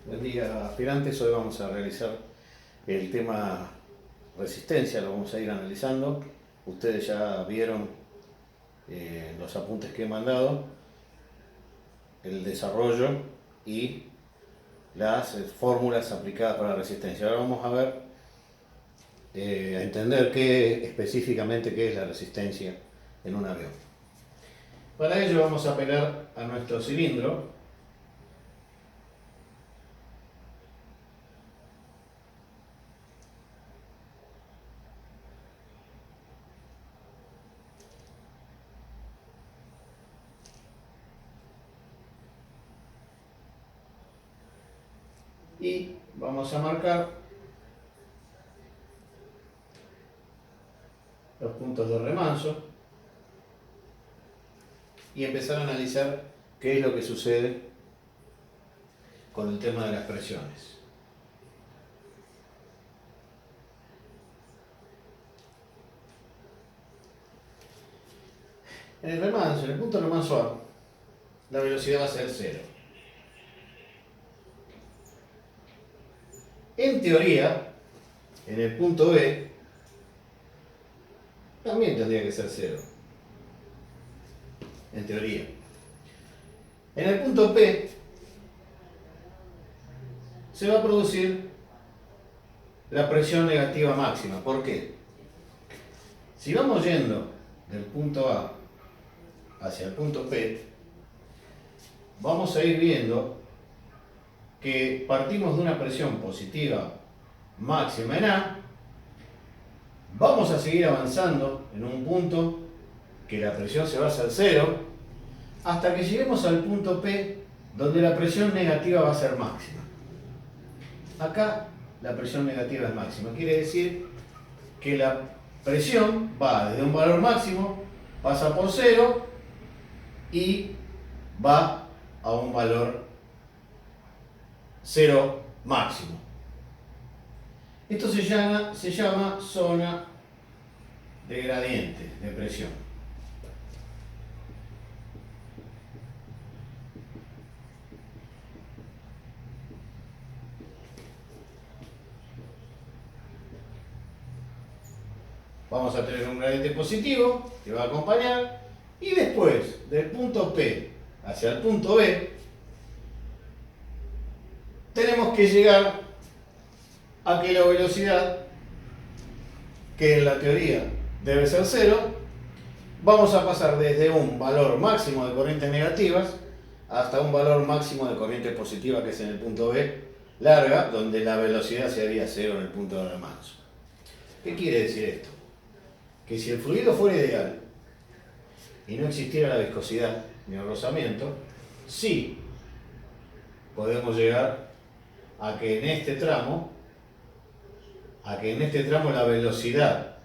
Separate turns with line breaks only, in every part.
Buen día, aspirantes. Hoy vamos a realizar el tema resistencia, lo vamos a ir analizando. Ustedes ya vieron los apuntes que he mandado, el desarrollo y las fórmulas aplicadas para la resistencia. Ahora vamos a ver, a entender específicamente qué es la resistencia en un avión. Para ello vamos a apelar a nuestro cilindro. Y vamos a marcar los puntos de remanso y empezar a analizar qué es lo que sucede con el tema de las presiones. En el remanso, en el punto de remanso A, la velocidad va a ser 0. En teoría, en el punto B, también tendría que ser 0. En teoría. En el punto P, se va a producir la presión negativa máxima. ¿Por qué? Si vamos yendo del punto A hacia el punto P, vamos a ir viendo que partimos de una presión positiva máxima en A, vamos a seguir avanzando en un punto que la presión se va a hacer 0, hasta que lleguemos al punto P, donde la presión negativa va a ser máxima. Acá la presión negativa es máxima, quiere decir que la presión va desde un valor máximo, pasa por 0 y va a un valor 0 máximo. Esto se llama zona de gradiente de presión. Vamos a tener un gradiente positivo que va a acompañar, y después del punto P hacia el punto B tenemos que llegar a que la velocidad, que en la teoría debe ser 0, vamos a pasar desde un valor máximo de corrientes negativas hasta un valor máximo de corriente positiva, que es en el punto B larga, donde la velocidad sería 0 en el punto de remanso. ¿Qué quiere decir esto? Que si el fluido fuera ideal y no existiera la viscosidad ni el rozamiento, sí podemos llegar a que en este tramo la velocidad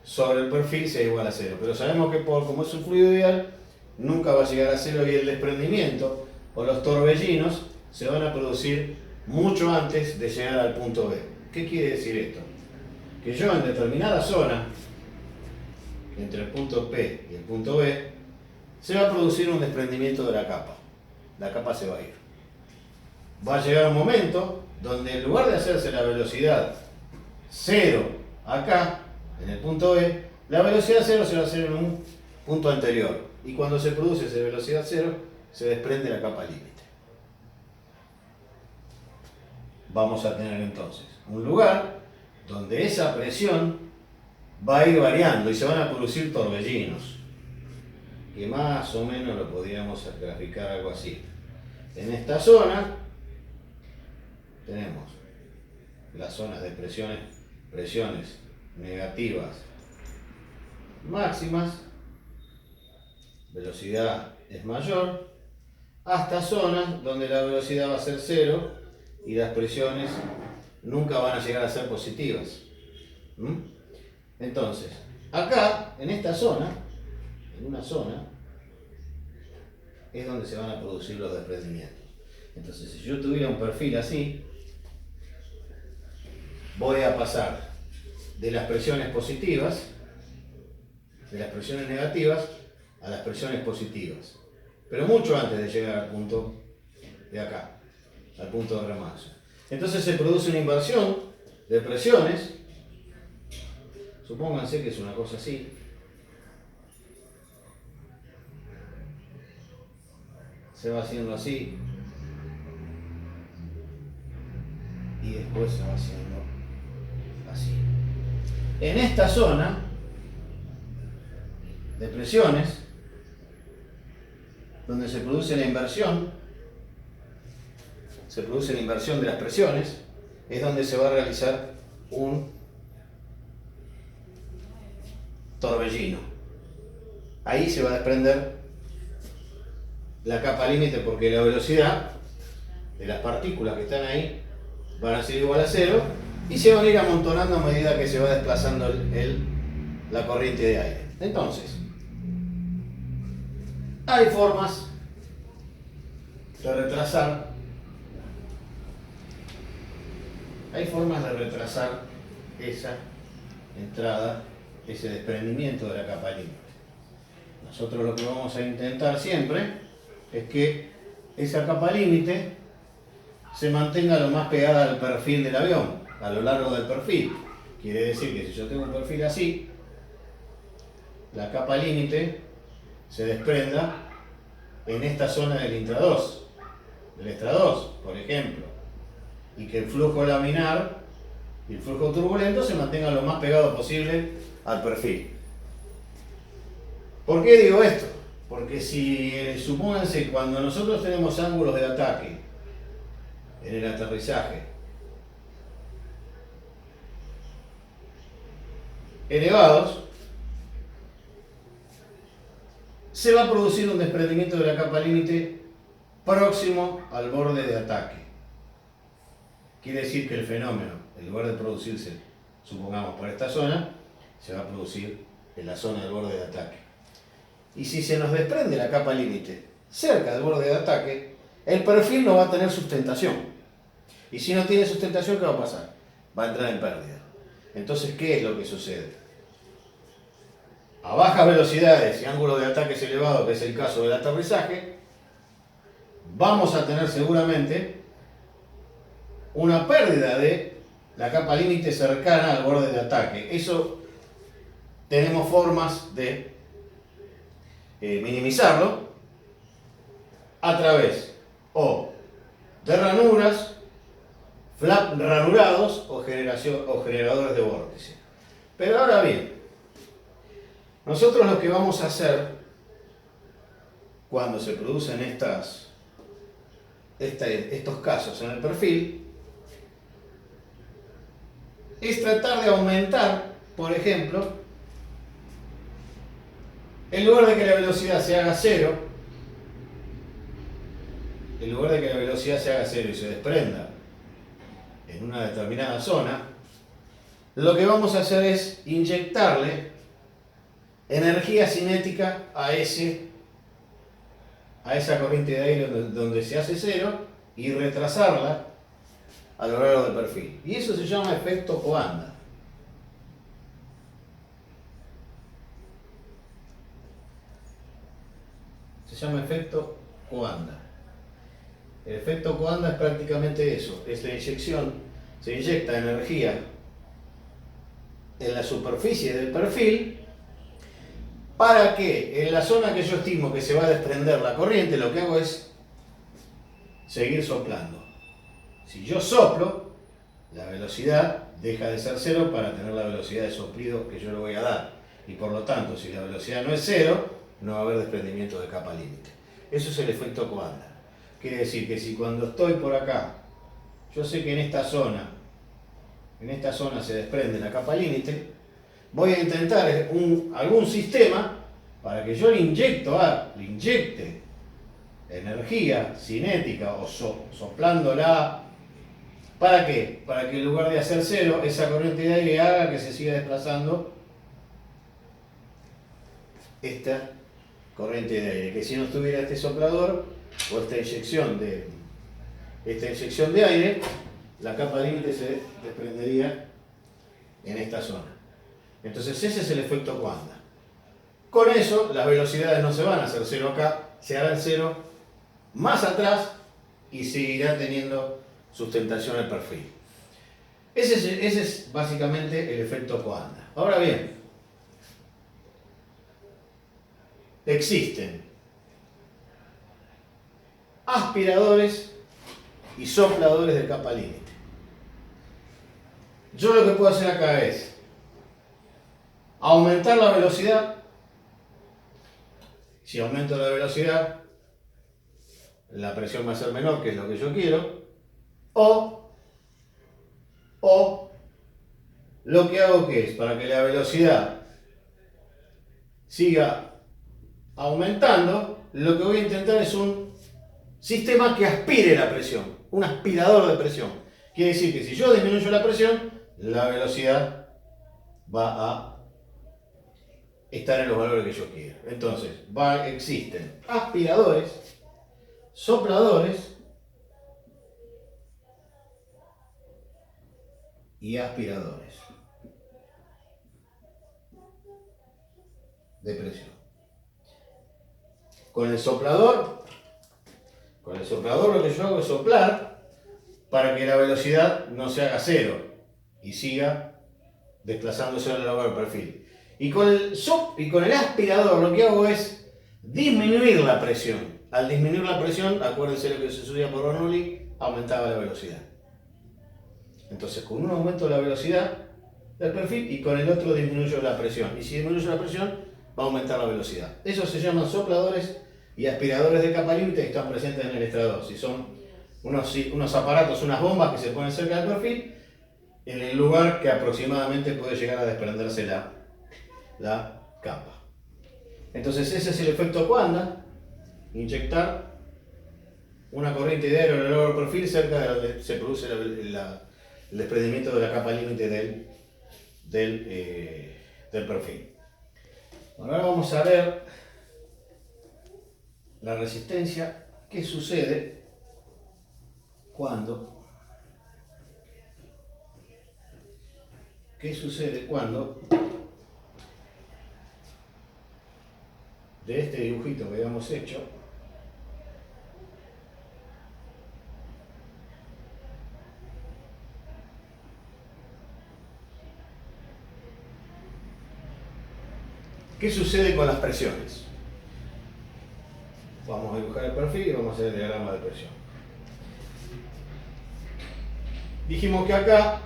sobre el perfil sea igual a 0. Pero sabemos que como es un fluido ideal, nunca va a llegar a 0, y el desprendimiento o los torbellinos se van a producir mucho antes de llegar al punto B. ¿Qué quiere decir esto? Que yo en determinada zona, entre el punto P y el punto B, se va a producir un desprendimiento de la capa. La capa se va a ir. Va a llegar un momento donde, en lugar de hacerse la velocidad 0 acá, en el punto B, la velocidad 0 se va a hacer en un punto anterior. Y cuando se produce esa velocidad 0, se desprende la capa límite. Vamos a tener entonces un lugar donde esa presión va a ir variando y se van a producir torbellinos, que más o menos lo podríamos graficar algo así. En esta zona tenemos las zonas de presiones negativas máximas, velocidad es mayor, hasta zonas donde la velocidad va a ser 0 y las presiones nunca van a llegar a ser positivas. Entonces, acá, en esta zona, en una zona, es donde se van a producir los desprendimientos. Entonces, si yo tuviera un perfil así, voy a pasar de las presiones positivas, de las presiones negativas, a las presiones positivas, pero mucho antes de llegar al punto de acá. al punto R máximo. Entonces se produce una inversión de presiones. Supónganse que es una cosa así. Se va haciendo así. Y después se va haciendo así. En esta zona de presiones, donde se produce la inversión de las presiones, es donde se va a realizar un torbellino. Ahí se va a desprender la capa límite, porque la velocidad de las partículas que están ahí van a ser igual a cero y se van a ir amontonando a medida que se va desplazando la corriente de aire. Entonces, hay formas de retrasar esa entrada, ese desprendimiento de la capa límite. Nosotros lo que vamos a intentar siempre es que esa capa límite se mantenga lo más pegada al perfil del avión, a lo largo del perfil. Quiere decir que si yo tengo un perfil así, la capa límite se desprenda en esta zona del intra-2, del extra-2, por ejemplo, y que el flujo laminar y el flujo turbulento se mantengan lo más pegado posible al perfil. ¿Por qué digo esto? Porque si, supónganse, cuando nosotros tenemos ángulos de ataque en el aterrizaje elevados, se va a producir un desprendimiento de la capa límite próximo al borde de ataque. Quiere decir que el fenómeno, en lugar de producirse, supongamos, por esta zona, se va a producir en la zona del borde de ataque. Y si se nos desprende la capa límite cerca del borde de ataque, el perfil no va a tener sustentación. Y si no tiene sustentación, ¿qué va a pasar? Va a entrar en pérdida. Entonces, ¿qué es lo que sucede? A bajas velocidades y ángulos de ataques elevados, que es el caso del aterrizaje, vamos a tener seguramente una pérdida de la capa límite cercana al borde de ataque. Eso tenemos formas de minimizarlo a través o de ranuras, flap ranurados o generadores de vórtice. Pero ahora bien, nosotros lo que vamos a hacer cuando se producen estos casos en el perfil es tratar de aumentar, por ejemplo, en lugar de que la velocidad se haga cero, y se desprenda en una determinada zona, lo que vamos a hacer es inyectarle energía cinética a esa corriente de aire donde se hace cero y retrasarla a lo largo del perfil. Y eso se llama efecto Coanda. Se llama efecto Coanda. El efecto Coanda es prácticamente eso, es la inyección, se inyecta energía en la superficie del perfil para que en la zona que yo estimo que se va a desprender la corriente, lo que hago es seguir soplando. Si yo soplo, la velocidad deja de ser cero para tener la velocidad de soplido que yo le voy a dar. Y por lo tanto, si la velocidad no es cero, no va a haber desprendimiento de capa límite. Eso es el efecto Coanda. Quiere decir que si cuando estoy por acá, yo sé que en esta zona se desprende la capa límite, voy a intentar algún sistema para que yo le inyecte energía cinética o soplándola. ¿Para qué? Para que en lugar de hacer cero, esa corriente de aire haga que se siga desplazando esta corriente de aire. Que si no estuviera este soplador o esta inyección de aire, la capa límite se desprendería en esta zona. Entonces ese es el efecto Coanda. Con eso las velocidades no se van a hacer cero acá, se harán cero más atrás y seguirá teniendo sustentación el perfil. Ese es básicamente el efecto Coanda. Ahora bien, existen aspiradores y sopladores de capa límite. Yo lo que puedo hacer acá es aumentar la velocidad. Si aumento la velocidad, la presión va a ser menor, que es lo que yo quiero. O lo que hago que es, para que la velocidad siga aumentando, lo que voy a intentar es un sistema que aspire la presión, un aspirador de presión. Quiere decir que si yo disminuyo la presión, la velocidad va a estar en los valores que yo quiero. Entonces, existen aspiradores, sopladores y aspiradores de presión. Con el soplador lo que yo hago es soplar para que la velocidad no se haga cero y siga desplazándose a lo largo del perfil. Y con el aspirador lo que hago es disminuir la presión. Al disminuir la presión, acuérdense lo que se subía por Bernoulli, aumentaba la velocidad. Entonces con uno aumento la velocidad del perfil y con el otro disminuyo la presión. Y si disminuyo la presión, va a aumentar la velocidad. Eso se llaman sopladores y aspiradores de capa límite que están presentes en el extractor. Si son unos aparatos, unas bombas que se ponen cerca del perfil, en el lugar que aproximadamente puede llegar a desprenderse la capa. Entonces ese es el efecto Coanda, inyectar una corriente de aire en el largo del perfil cerca de donde se produce el desprendimiento de la capa límite del perfil. Bueno, ahora vamos a ver la resistencia, qué sucede cuando de este dibujito que habíamos hecho qué sucede con las presiones. Vamos a dibujar el perfil y vamos a hacer el diagrama de presión. Dijimos que acá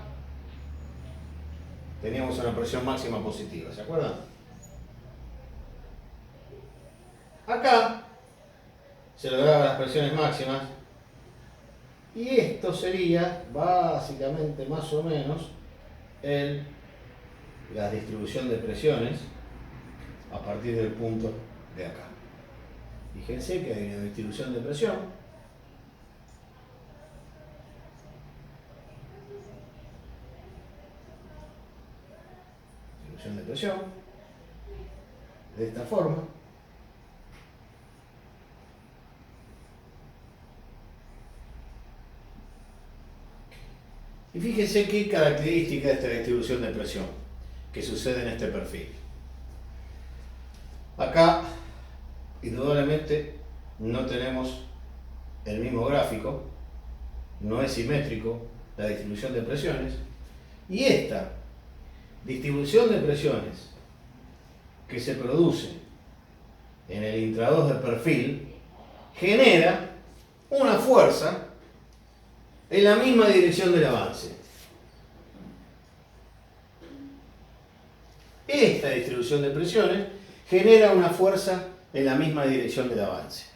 teníamos una presión máxima positiva, ¿se acuerdan? Acá se lograban las presiones máximas y esto sería básicamente más o menos la distribución de presiones a partir del punto de acá. Fíjense que hay una distribución de presión de esta forma. Y fíjense qué característica de esta distribución de presión que sucede en este perfil. Acá, indudablemente, no tenemos el mismo gráfico, no es simétrico la distribución de presiones, y esta distribución de presiones que se produce en el intradós del perfil genera una fuerza en la misma dirección del avance. Esta distribución de presiones genera una fuerza en la misma dirección del avance.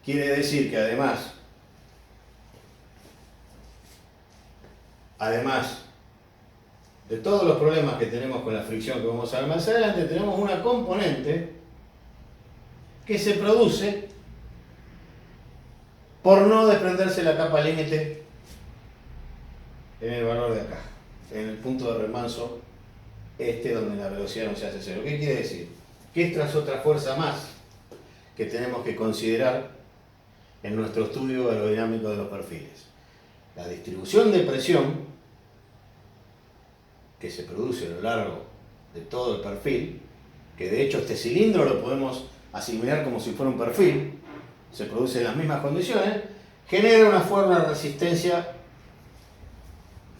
Quiere decir que además de todos los problemas que tenemos con la fricción que vamos a ver más adelante, tenemos una componente que se produce por no desprenderse la capa límite en el valor de acá, en el punto de remanso donde la velocidad no se hace cero. ¿Qué quiere decir? Que esta es otra fuerza más que tenemos que considerar en nuestro estudio aerodinámico de los perfiles. La distribución de presión que se produce a lo largo de todo el perfil, que de hecho este cilindro lo podemos asimilar como si fuera un perfil, se produce en las mismas condiciones, genera una forma de resistencia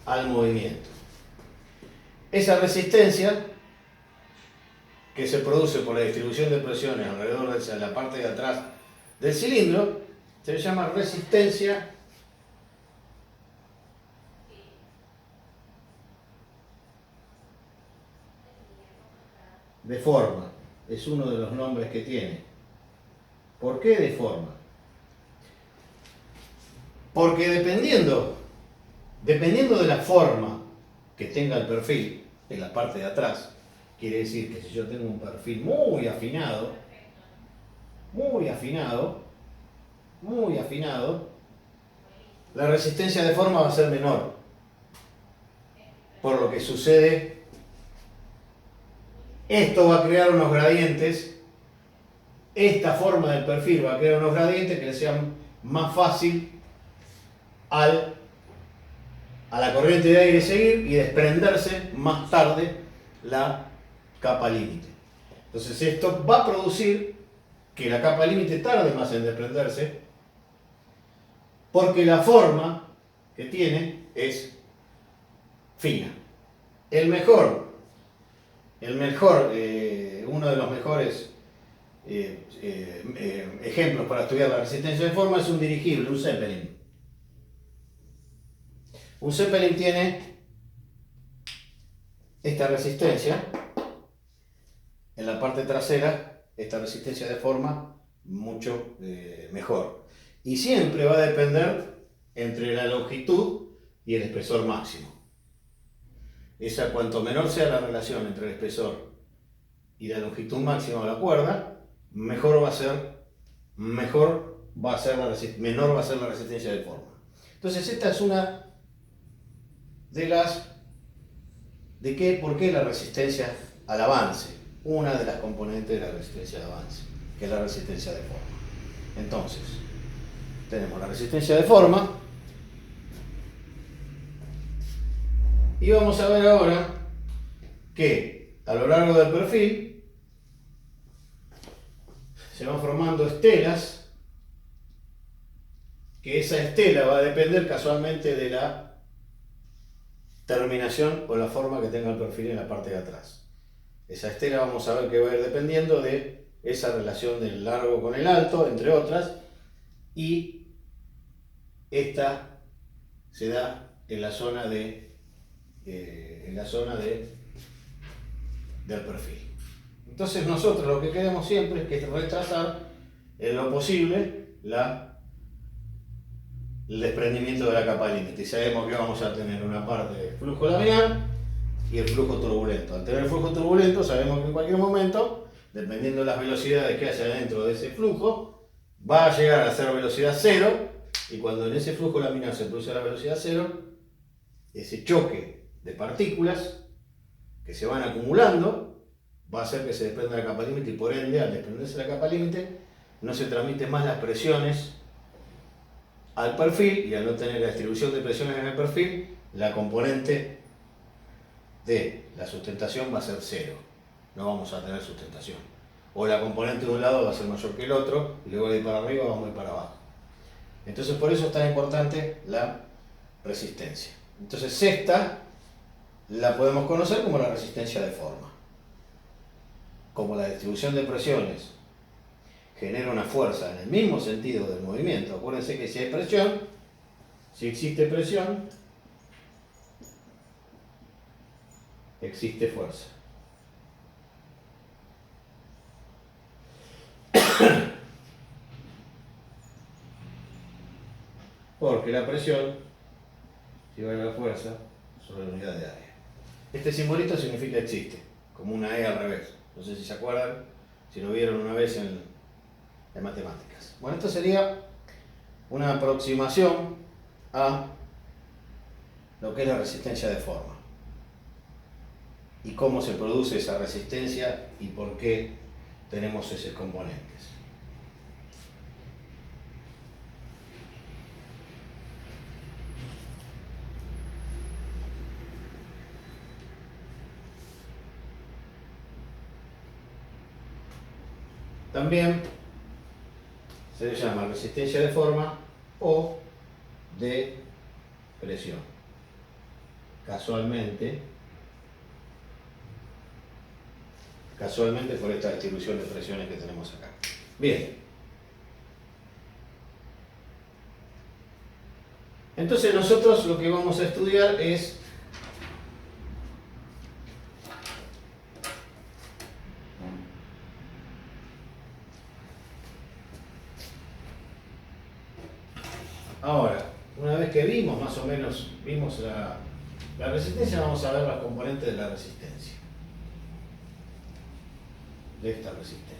al movimiento. Esa resistencia, que se produce por la distribución de presiones alrededor de la parte de atrás del cilindro, se llama resistencia de forma. Es uno de los nombres que tiene. ¿Por qué de forma? Porque dependiendo de la forma que tenga el perfil en la parte de atrás, quiere decir que si yo tengo un perfil muy afinado, la resistencia de forma va a ser menor. Por lo que sucede, esto va a crear unos gradientes, esta forma del perfil va a crear unos gradientes que le sean más fácil a la corriente de aire seguir y desprenderse más tarde la capa límite. Entonces esto va a producir que la capa límite tarde más en desprenderse, porque la forma que tiene es fina. Uno de los mejores ejemplos para estudiar la resistencia de forma es un dirigible, un Zeppelin. Un Zeppelin tiene esta resistencia en la parte trasera, esta resistencia de forma mucho mejor. Y siempre va a depender entre la longitud y el espesor máximo. Cuanto menor sea la relación entre el espesor y la longitud máxima de la cuerda, menor va a ser la resistencia de forma. Entonces esta es una de las por qué la resistencia al avance, una de las componentes de la resistencia de avance, que es la resistencia de forma. Entonces, tenemos la resistencia de forma y vamos a ver ahora que a lo largo del perfil se van formando estelas, que esa estela va a depender casualmente de la terminación o la forma que tenga el perfil en la parte de atrás. Esa estela vamos a ver que va a ir dependiendo de esa relación del largo con el alto, entre otras, y esta se da en la zona del perfil. Entonces nosotros lo que queremos siempre es que retrasar en lo posible el desprendimiento de la capa límite. Y sabemos que vamos a tener una parte de flujo laminar y el flujo turbulento. Al tener el flujo turbulento sabemos que en cualquier momento, dependiendo de las velocidades que haya dentro de ese flujo, va a llegar a ser velocidad cero, y cuando en ese flujo laminar se produce la velocidad cero, ese choque de partículas que se van acumulando va a hacer que se desprenda la capa límite, y por ende, al desprenderse la capa límite, no se transmiten más las presiones al perfil, y al no tener la distribución de presiones en el perfil, la componente de la sustentación va a ser cero. No vamos a tener sustentación. O la componente de un lado va a ser mayor que el otro, y luego de ir para arriba vamos a ir para abajo. Entonces por eso es tan importante la resistencia. Entonces esta la podemos conocer como la resistencia de forma. Como la distribución de presiones genera una fuerza en el mismo sentido del movimiento. Acuérdense que si hay presión, si existe presión, existe fuerza. Porque la presión igual a la fuerza sobre la unidad de área. Este simbolito significa existe, como una E al revés. No sé si se acuerdan, si lo vieron una vez en matemáticas. Bueno, esto sería una aproximación a lo que es la resistencia de forma y cómo se produce esa resistencia y por qué tenemos esos componentes. También se le llama resistencia de forma o de presión. Casualmente por esta distribución de presiones que tenemos acá. Bien. Entonces nosotros lo que vamos a estudiar es ahora, una vez que vimos más o menos, vimos la resistencia, vamos a ver las componentes de la resistencia. De esta resistencia.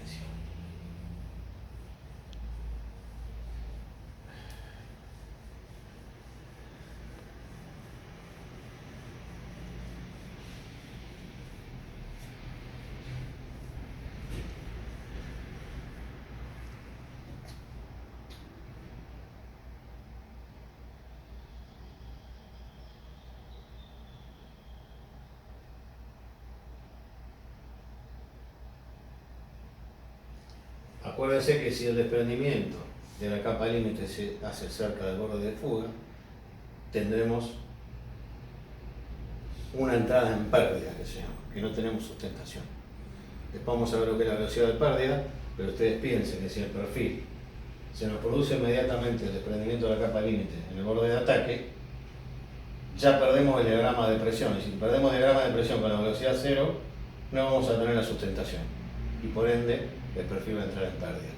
Acuérdense que si el desprendimiento de la capa límite se hace cerca del borde de fuga, tendremos una entrada en pérdida, que se llama, que no tenemos sustentación. Después vamos a ver lo que es la velocidad de pérdida, pero ustedes piensen que si el perfil se nos produce inmediatamente el desprendimiento de la capa límite en el borde de ataque, ya perdemos el diagrama de presión. Y si perdemos el diagrama de presión con la velocidad cero, no vamos a tener la sustentación. Y por ende, el perfil va a entrar en pérdida.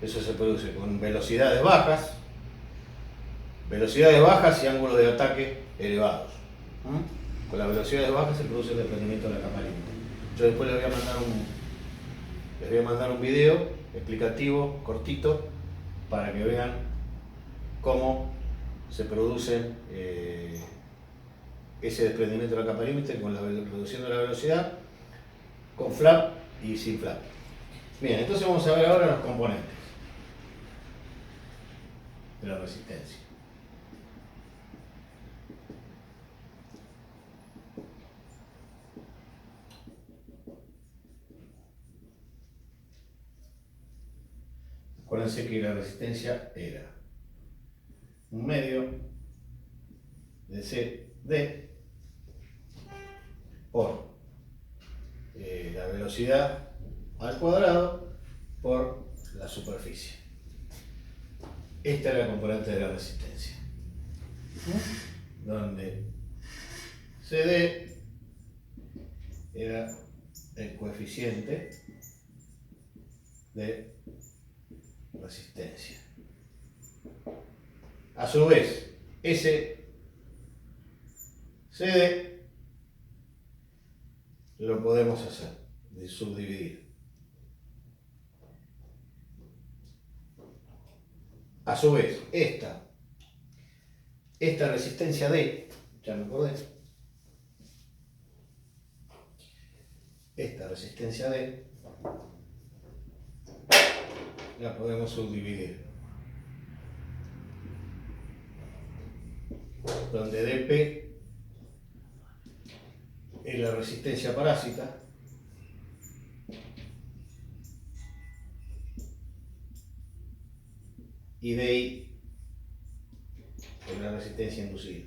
Eso se produce con velocidades bajas y ángulos de ataque elevados. Con las velocidades bajas se produce el desprendimiento de la capa límite. Yo después les voy a mandar un video explicativo, cortito, para que vean cómo se produce ese desprendimiento de la capa límite con la reducción de la velocidad, con flap y sin flap. Bien, entonces vamos a ver ahora los componentes de la resistencia. Acuérdense que la resistencia era un medio de CD por la velocidad al cuadrado por la superficie. Esta es la componente de la resistencia, donde CD era el coeficiente de resistencia. A su vez, ese CD lo podemos hacer, de subdividir. A su vez, esta resistencia D, ya me acordé, esta resistencia D la podemos subdividir, donde dP es la resistencia parásita y DI es la resistencia inducida.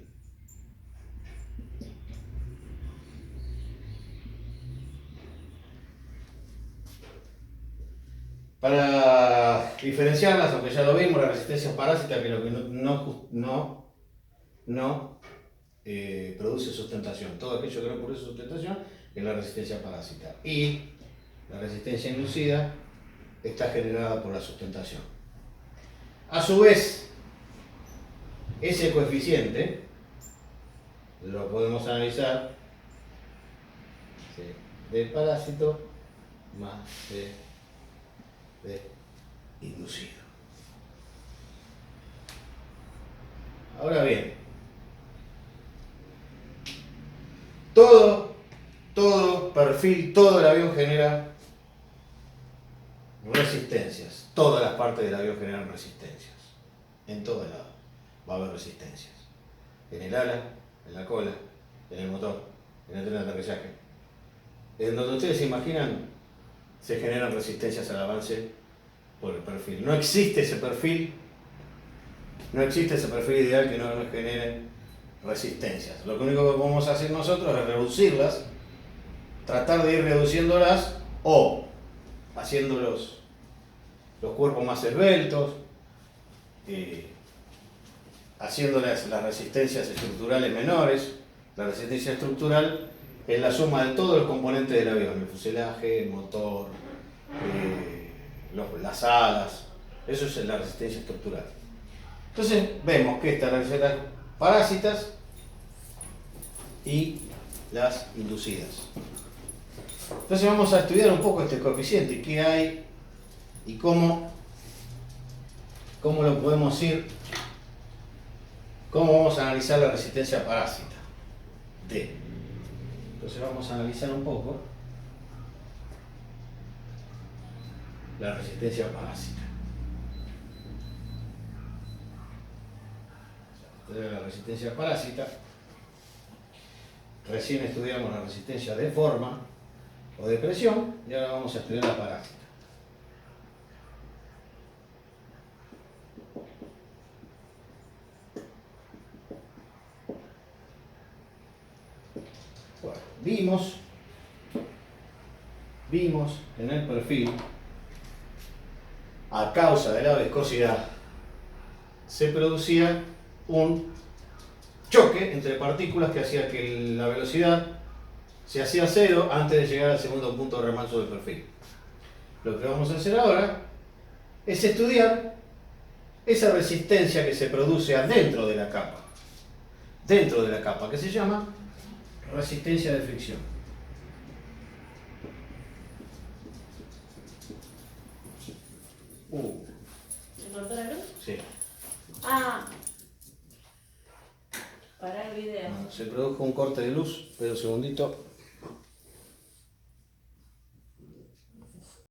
Para diferenciarlas, aunque ya lo vimos, la resistencia parásita, que es lo que no produce sustentación. Todo aquello que no produce sustentación es la resistencia parásita. Y la resistencia inducida está generada por la sustentación. A su vez, ese coeficiente lo podemos analizar de parásito más de inducido. Ahora bien, todo perfil, todo el avión genera resistencias. Todas las partes del avión generan resistencias. En todo lado va a haber resistencias. En el ala, en la cola, en el motor, en el tren de aterrizaje. En donde ustedes se imaginan, se generan resistencias al avance por el perfil. No existe ese perfil No existe ese perfil ideal que no genere resistencias. Lo único que podemos hacer nosotros es reducirlas, tratar de ir reduciéndolas o haciendo los cuerpos más esbeltos, haciendo las resistencias estructurales menores. La resistencia estructural es la suma de todos los componentes del avión, el fuselaje, el motor, las alas. Eso es la resistencia estructural. Entonces vemos que estas recetas parásitas y las inducidas. Entonces vamos a estudiar un poco este coeficiente, qué hay y cómo lo podemos ir, cómo vamos a analizar la resistencia parásita D. Entonces vamos a analizar un poco la resistencia parásita. La resistencia parásita, recién estudiamos la resistencia de forma o de presión y ahora vamos a estudiar la parásita. Bueno, vimos en el perfil, a causa de la viscosidad, se producía un choque entre partículas que hacía que la velocidad se hacía cero antes de llegar al segundo punto de remanso del perfil. Lo que vamos a hacer ahora es estudiar esa resistencia que se produce adentro de la capa, que se llama resistencia de fricción.
¿Se cortó la luz?
Sí.
Ah. Para el video.
Se produjo un corte de luz, pero un segundito.